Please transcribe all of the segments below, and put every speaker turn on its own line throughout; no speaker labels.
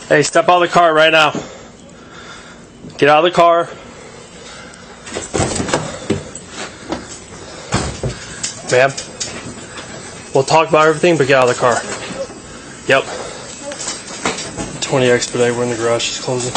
Hey, step out of the car right now. Get out of the car. Ma'am, we'll talk about everything, but get out of the car. Yep. 20 expedite, we're in the garage, just closing.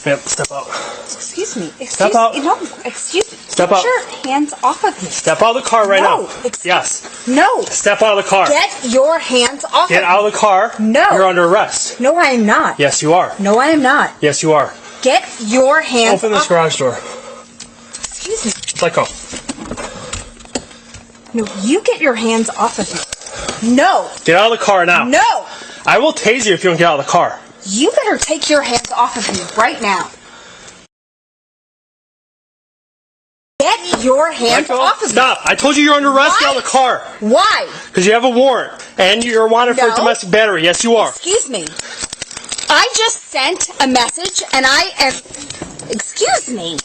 Ma'am, step out.
Excuse me.
Step out.
No, excuse me.
Step out.
Get your hands off of me.
Step out of the car right now.
Yes.
Yes.
No.
Step out of the car.
Get your hands off
Get
of
out of the car.
No.
You're under arrest.
me. No, I am not.
Yes, you are.
No, I am not.
Yes, you are.
Get your hands
Open this
off.
garage door.
Excuse me.
Let go.
No, you get your hands off of me. No.
Get out of the car now.
No.
I will tase you if you don't get out of the car.
You better take your hands off of me right now. Get your hands off of me.
Stop. I told you you're under arrest. Get out of the car.
Why?
Because you have a warrant. And you're wanted for
No.
domestic battery. Yes, you are.
Excuse me. I just sent a message and I am... Excuse me.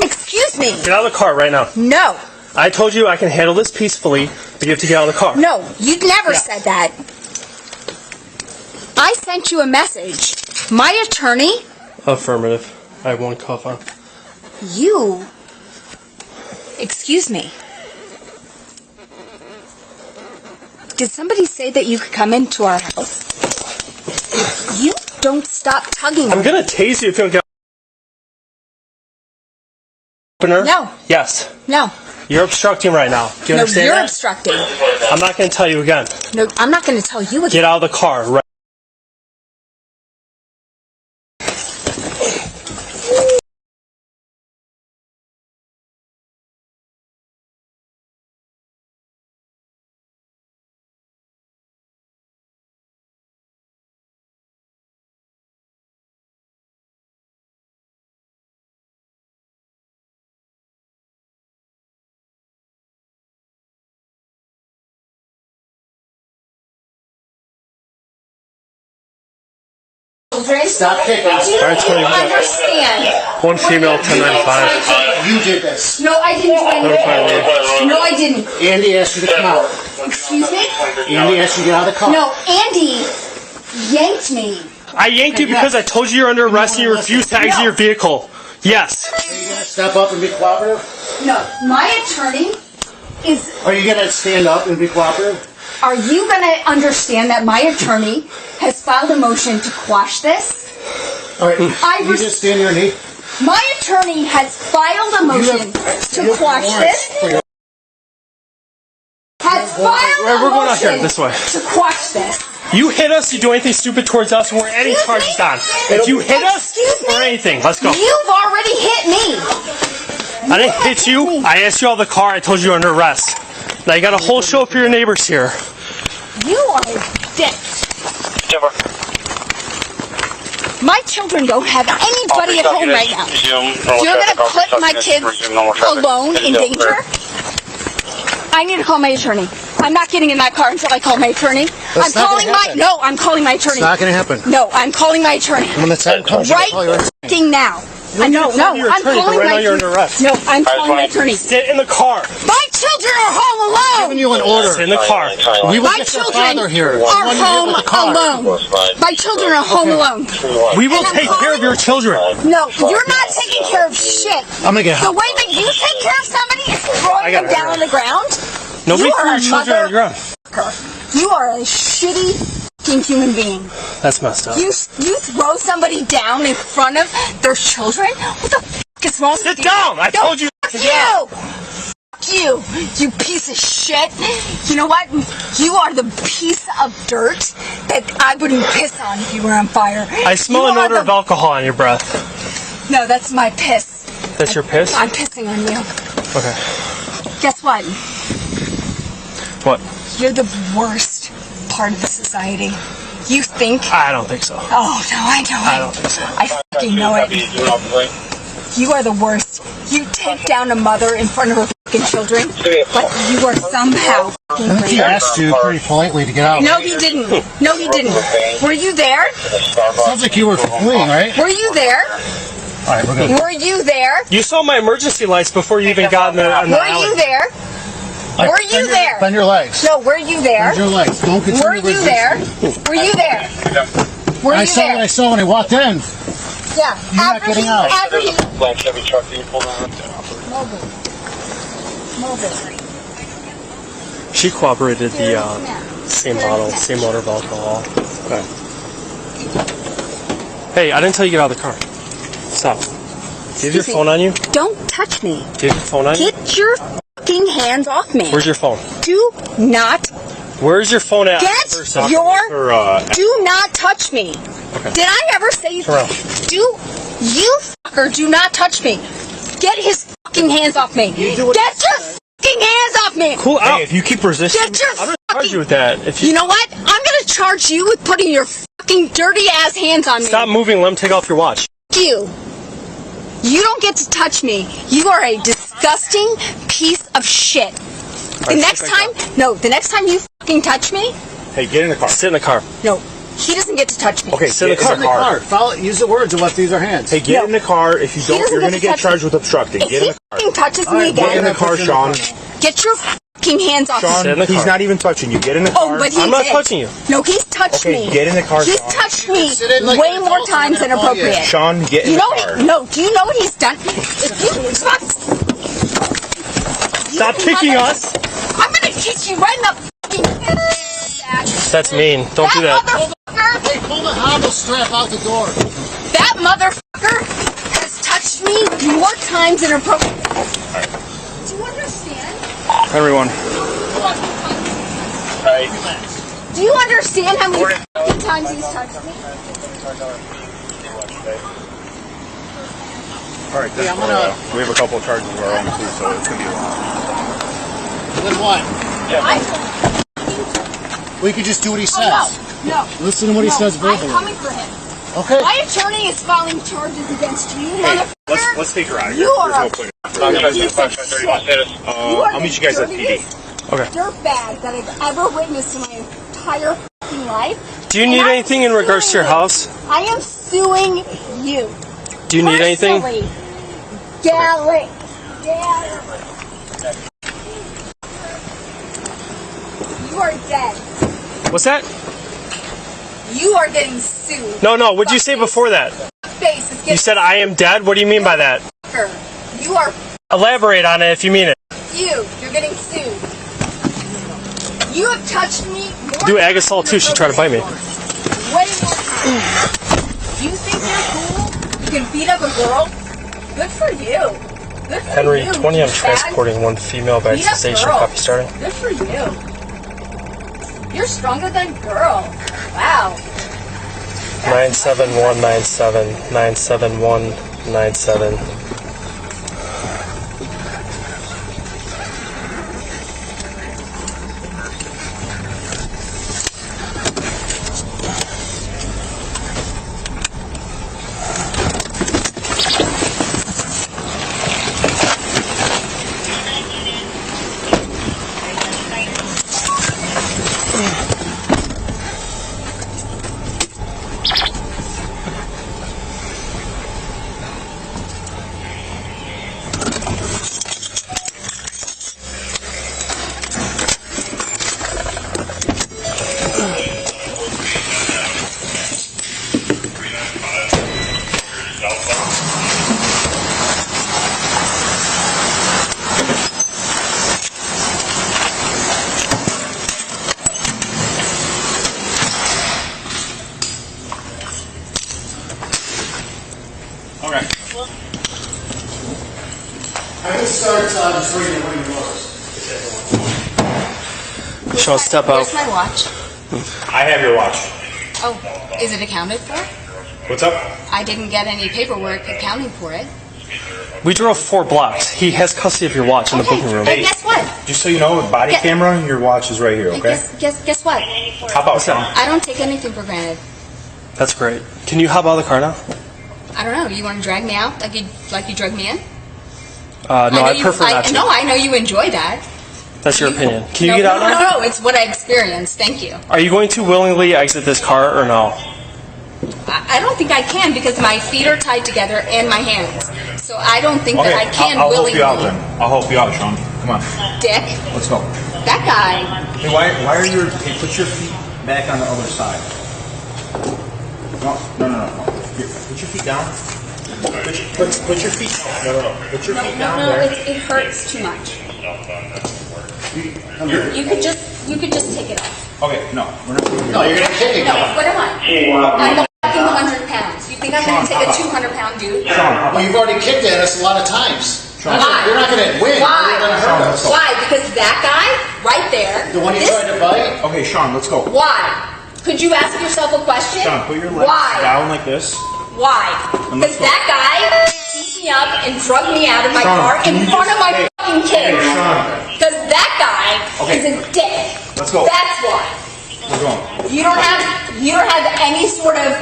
Excuse me.
Get out of the car right now.
No.
I told you I can handle this peacefully, but you have to get out of the car.
No, you never said that. I sent you a message. My attorney...
Affirmative. I have one cuff on.
You... Excuse me. Did somebody say that you could come into our house? You don't stop tugging on
I'm
me.
going to tase you if you don't get opener.
No.
Yes.
No.
You're obstructing right now. Do you
No,
understand
you're
that?
obstructing.
I'm not going to tell you again.
No, I'm not going to tell you again.
Get out of the car right
Stop kicking.
You don't even understand.
One female, 1095.
You did this.
No, I didn't do anything. No, I didn't.
Andy asked you to come out.
Excuse me?
Andy asked you to get out of the car.
No, Andy yanked me.
I yanked you because I told you you're under arrest and you refused to exit your vehicle. Yes.
Are you going to step up and be cooperative?
No, my attorney is...
Are you going to stand up and be cooperative?
Are you going to understand that my attorney has filed a motion to quash this?
All right. You just stand your knee.
My attorney has filed a motion to quash this. Has filed
We're
a
going out here,
motion
this way.
to quash this.
You hit us, you do anything stupid towards us, and we're any
Excuse
charges
me?
on. If you hit us,
Excuse me?
or anything, let's go.
You've already hit me.
I didn't hit you. I asked you out of the car. I told you you're under arrest. Now you got a whole show for your neighbors here.
You are a dick. My children don't have anybody at home right now. You're going to put my kids alone in danger? I need to call my attorney. I'm not getting in that car until I call my attorney. I'm calling my attorney.
It's not going to happen.
No, I'm calling my attorney.
When the time comes,
Right f***ing now. I'm calling my
you're under arrest.
No, I'm calling my attorney.
Sit in the car.
My children are home alone.
giving you an order.
Sit in the car.
We will
My
get your
children
father here.
are home alone. My children are home alone.
We will
And I'm
take care of your children.
No, you're not taking care of shit.
I'm going to get
The
help.
way that you take care of somebody is throwing them down on the ground.
Nobody
You are
threw your
a
children on the ground.
You are a shitty f***ing human being.
That's messed up.
You throw somebody down in front of their children? What the f*** is wrong with you?
Sit down. I told you.
Fuck you! Fuck you piece of shit. You know what? You are the piece of dirt that I wouldn't piss on if you were on fire.
I smell an odor of alcohol on your breath.
No, that's my piss.
That's your piss?
I'm pissing on you.
Okay.
Guess what?
What?
You're the worst part of the society. You think?
I don't think so.
Oh, no, I know it.
I don't think so.
I fucking know it. You are the worst. You take down a mother in front of her fucking children, but you are somehow fucking
I think he asked you pretty politely to get out.
No, he didn't. No, he didn't. Were you there?
Sounds like you were fleeing, right?
Were you there?
All right, we're good.
Were you there?
You saw my emergency lights before you even got in the
Were
alley.
you there? Were you there?
Bend your legs.
No, were you there?
Bend your legs. Don't continue
Were you there? Were you there? Were you
I saw
there?
what I saw when I walked in.
Yeah.
You're not getting out.
After he...
Black Chevy truck that you pulled on.
Mobile.
She cooperated the same bottle, same order of alcohol. Okay. Hey, I didn't tell you to get out of the car. Stop. Do you have your phone on you?
Don't touch me.
Do you have your phone on you?
Get your fucking hands off me.
Where's your phone?
Do not
Where's your phone at?
get do not touch me.
Okay.
Did I ever say
Turn around.
you fucker do not touch me. Get his fucking hands off me. Get your fucking hands off me.
Cool out.
Hey, if you keep resisting,
Get your
I'm gonna charge
fucking...
you with that. If
You know what? I'm gonna charge you with putting your fucking dirty ass hands on me.
Stop moving, let him take off your watch.
You. You don't get to touch me. You are a disgusting piece of shit. The next time you fucking touch me,
hey, get in the car.
Sit in the car.
no, he doesn't get to touch me.
Okay,
Sit in the
get
car.
Follow. Use the words of what these are hands.
Hey, get in the car. If you
He
don't,
doesn't
you're
get
going to
to
get
touch
charged with obstructing.
If
Get in
he
the car.
fucking touches me
Get in the
again,
car, Sean.
get your fucking hands off
Sean,
me.
in the
he's
car.
not even touching you. Get in the car.
Oh, but he
I'm not
did.
touching you.
No, he's touched
Okay,
me.
get in the car,
He's
Sean.
touched me
Sit in like
way
an
more
adult,
times
I'm
than
gonna call you.
appropriate.
Sean, get in
You
the
know
car.
do you know what he's done? If you
Stop kicking us.
I'm gonna kick you right in the fucking sack.
That's mean. Don't do that.
Motherfucker,
Hey, pull the hobble strap out the door.
that motherfucker has touched me more times than appropriate. Do you understand?
Everyone.
Right.
Do you understand how many fucking times he's touched me?
All right,
Yeah, I'm gonna-
we have a couple of charges of our own too, so it's going to be a lot.
Then what? We could just do what he says.
No.
Listen to what he says verbally.
I'm coming for him.
Okay.
My attorney is filing charges against you, motherfucker.
Let's take her out of
You
here.
are
There's
a
no point. I'll meet you guys at PD.
Okay.
dirtbag that I've ever witnessed in my entire fucking life.
Do you need
And I'm
anything in regards to your
suing you.
house?
I am suing you.
Do you need anything?
Personally. Galley. You are dead.
What's that?
You are getting sued.
No, what'd you say before that?
Face is
You
getting
said I am dead? What do you mean by that?
sued. You are
Elaborate on it if you mean it.
You're getting sued. You have touched me more
Do
times
Agasol
than
too, she tried to bite me.
appropriate. Way more times. You think you're cool? You can beat up a girl? Good for you. Good for
Henry,
you.
20, I'm
douchebag.
transporting one female back to
Beat
the
up
station.
girl.
Copy starting.
Good for you. You're stronger than girl. Wow.
97197, 97197.
Okay.
I can start just reading what he was.
Sean, step out.
Where's my watch?
I have your watch.
Oh, is it accounted for?
What's up?
I didn't get any paperwork accounting for it.
We drove 4 blocks. He has custody of your watch in the booking room.
And guess what?
Just so you know, with body
Get-
camera, your watch is right here,
And
okay?
guess what?
Hop out, Sean.
I don't take anything for granted.
That's great. Can you hop out of the car now?
I don't know. You want to drag me out like you drug me in?
No, I prefer not to.
No, I know you enjoy that.
That's your opinion. Can you
No,
get out
no,
now?
No, it's what I experienced. Thank you.
Are you going to willingly exit this car or no?
I don't think I can because my feet are tied together and my hands. So I don't think that I can
I'll help
willingly.
you out then. I'll help you out, Sean. Come on.
Dick.
Let's go.
That guy.
Hey, why are your... Hey, put your feet back on the other side. No. Here, put your feet down. Put your feet down. No. Put your feet down there.
It hurts too much. You could just take it off.
Okay, no. We're not doing
No, you're gonna kick it.
No, what am I? I'm a fucking 100 pounds. You think I'm gonna take a 200-pound dude?
Sean,
Well, you've already kicked at us a lot of times.
Why?
You're not gonna win.
Why?
You're gonna hurt us.
Why? Because that guy right there.
The one you tried to bite?
Okay, Sean, let's go.
Why? Could you ask yourself a question?
Sean, put your legs
Why?
down like this.
Why? Because that guy beat me up and drugged me out of my car in front of my fucking kids.
Hey, Sean.
Because that guy is a dick.
Let's go.
That's why.
We're going.
You don't have any sort of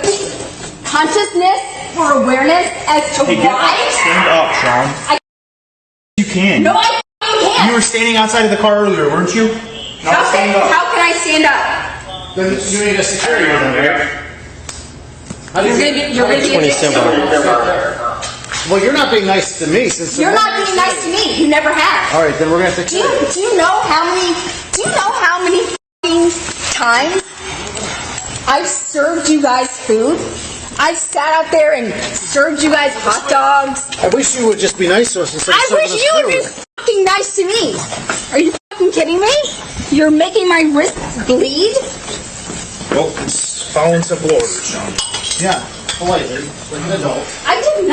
consciousness or awareness as to
Hey,
why.
stand up, Sean. You can.
No, I can't.
You were standing outside of the car earlier, weren't you? Now stand up.
How can I stand up?
Then you need a security with them, right?
You're gonna be a dick too.
Well, you're not being nice to me since
You're not being nice to me. You never have.
All right, then we're gonna have to.
Do you know how many fucking times I've served you guys food? I've sat out there and served you guys hot dogs.
I wish you would just be nice to us instead of
I
serving
wish
us
you would be
food.
fucking nice to me. Are you fucking kidding me? You're making my wrists bleed?
Well, it's following simple orders, Sean.
Yeah, politely, like an adult.
I did not.